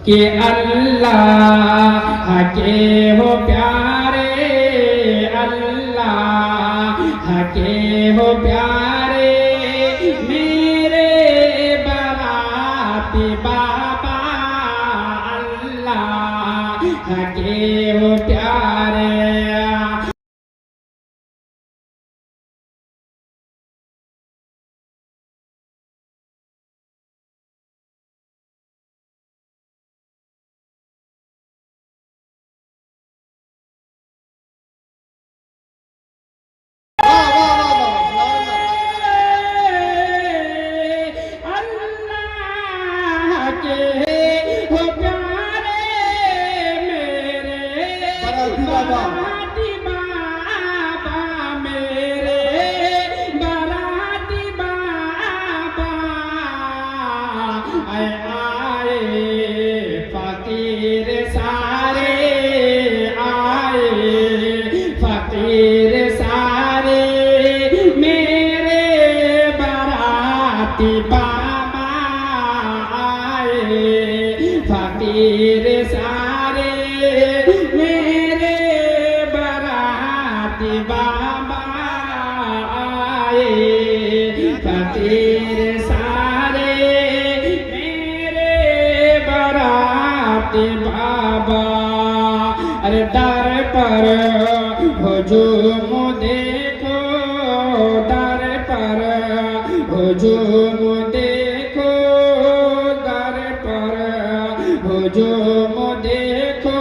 कि अल्लाह के हो प्यारे, अल्लाह के हो प्यारे मेरे बाराती बाबा, अल्लाह के हो प्यारे। फकीर सारे मेरे बाराती बाबा आए, फकीर सारे मेरे बाराती बाबा। अरे दर पर हुजूम देखो, दर पर हुजूम देखो, दर पर हुजूम देखो,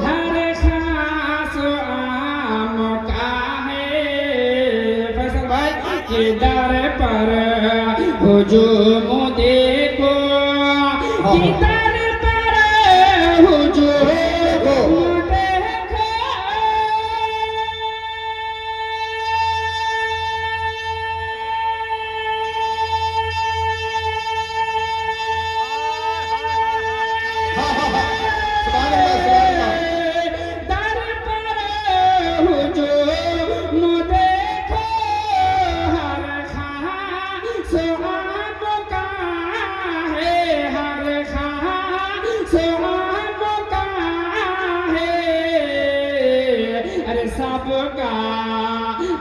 हर खास आम का है। फैसल भाई के दर पर हुजूम देखो, कि दर पर हुजूम देखो। सबका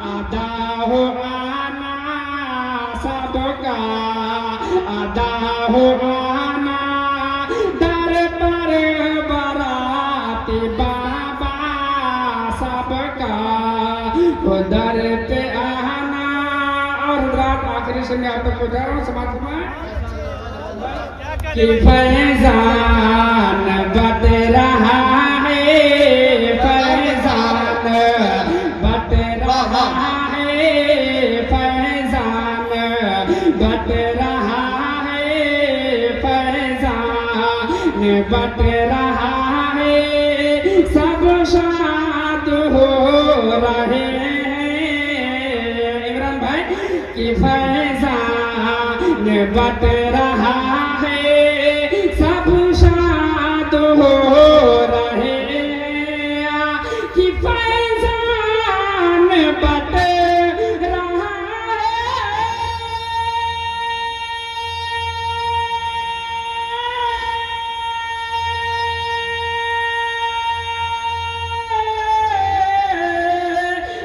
अदा हो आना, सबका अदा हो आना, दर पर बाराती बाबा सबका वो दर पे आना। और रात आखिरी से मैं आप तक पहुंचा रहा हूँ समाज में कि फैजान बट रहा है, फैजान बट रहा है, फैजान बट रहा है, फैजान बट रहा है, सब शाद हो रहे हैं। इमरान भाई कि फैजान बट रहा है, सब शाद हो रहे हैं, कि फैजान बट रहा है,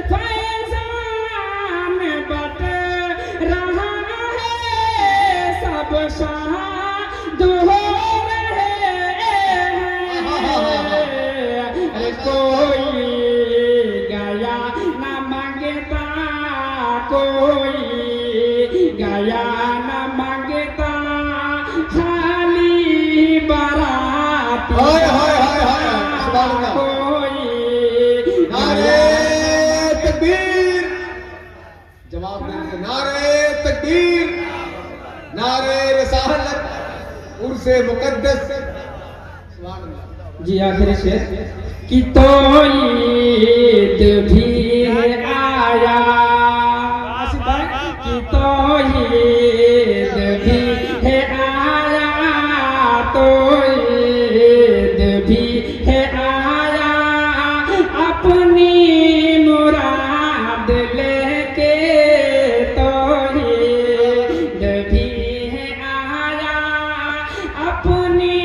फैजान बट रहा है, सब शाद हो रहे हैं। कोई गया न मांगता, कोई गया न मांगता, खाली बारात कोई नारे तकबीर, जवाब देंगे नारे तकबीर, नारे रिसालत, उर्से मुकद्दस। जी आखिरी शेर कि तो ईद भी आया, कि तो ईद भी है आया, तो ईद भी है आया, अपनी मुराद लेके, तो ईद भी है आया, अपनी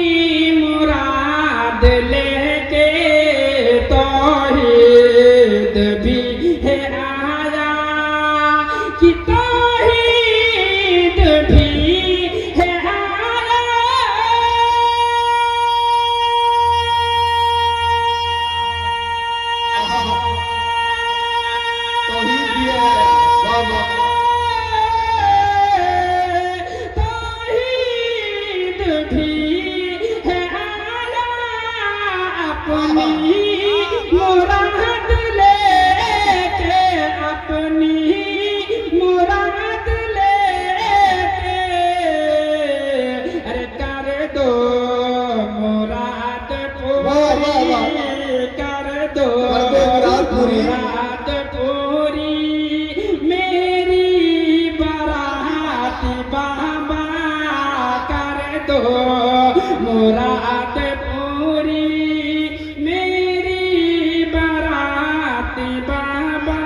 मुराद लेके अपनी मुराद लेके अरे कर दो मुराद पूरी कर दो मुराद पूरी। मुराद पूरी मेरी बारात बाबा कर दो मुराद पूरी मेरी बारात बाबा।